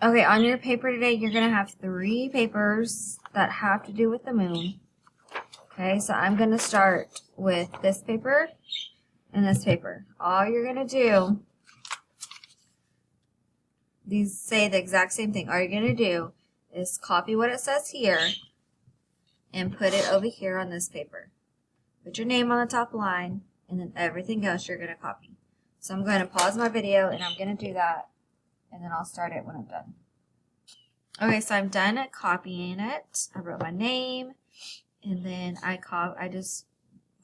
Okay, on your paper today, you're going to have 3 papers that have to do with the moon. Okay, so I'm going to start with this paper and this paper. All you're going to do, these say the exact same thing. All you're going to do is copy what it says here and put it over here on this paper. Put your name on the top line, and then everything else you're going to copy. So I'm going to pause my video, and I'm going to do that, and then I'll start it when I'm done. Okay, so I'm done at copying it. I wrote my name, and then I just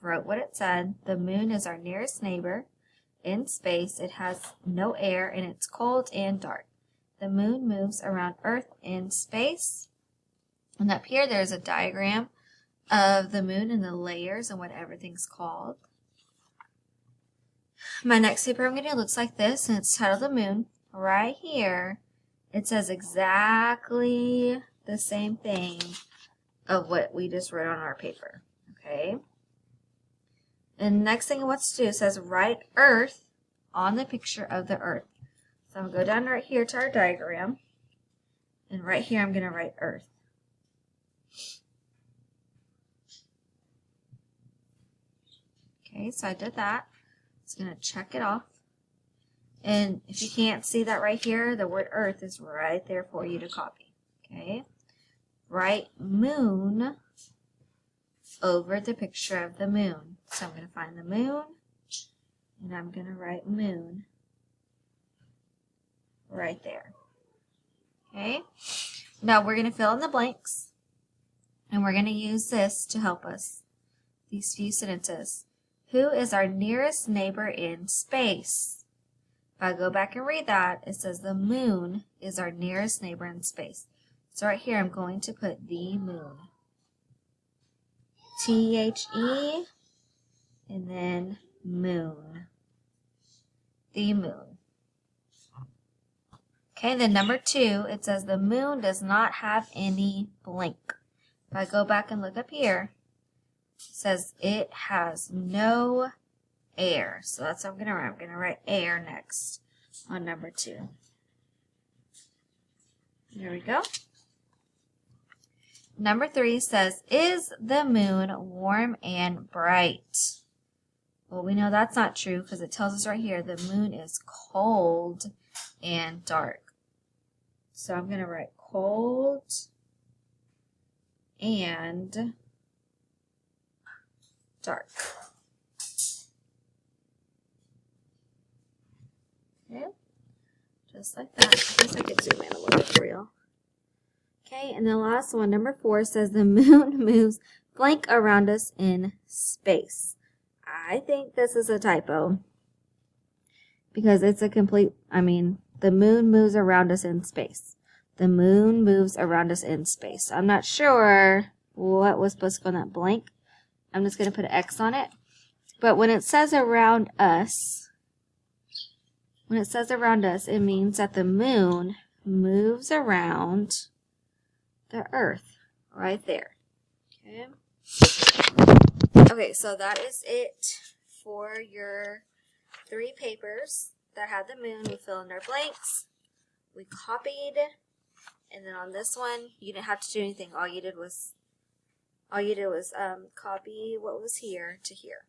wrote what it said. The moon is our nearest neighbor in space. It has no air, and it's cold and dark. The moon moves around Earth in space. And up here, there's a diagram of the moon and the layers and what everything's called. My next paper I'm going to do looks like this, and it's titled The Moon. Right here, it says exactly the same thing of what we just wrote on our paper. Okay? And the next thing it wants to do, it says write Earth on the picture of the Earth. So I'm going to go down right here to our diagram, and right here I'm going to write Earth. Okay, so I did that. It's going to check it off. And if you can't see that right here, the word Earth is right there for you to copy. Okay? Write moon over the picture of the moon. So I'm going to find the moon, and I'm going to write moon right there. Okay? Now we're going to fill in the blanks, and we're going to use this to help us. These few sentences. Who is our nearest neighbor in space? If I go back and read that, it says the moon is our nearest neighbor in space. So right here, I'm going to put the moon. T-H-E, and then moon. The moon. Okay, then number 2, it says the moon does not have any blank. If I go back and look up here, it says it has no air. So that's what I'm going to write. I'm going to write air next on number 2. There we go. Number 3 says, is the moon warm and bright? Well, we know that's not true because it tells us right here the moon is cold and dark. So I'm going to write cold and dark. Okay, just like that. I guess I could zoom in a little bit for you. Okay, and the last one, number 4, says the moon moves blank around us in space. I think this is a typo because it's a complete, the moon moves around us in space. The moon moves around us in space. I'm not sure what was supposed to go on that blank. I'm just going to put an X on it. But when it says around us, it means that the moon moves around the Earth right there. Okay. Okay, so that is it for your 3 papers that had the moon. We fill in our blanks. We copied, and then on this one, you didn't have to do anything. All you did was copy what was here to here.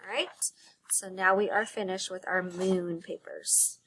All right. So now we are finished with our moon papers.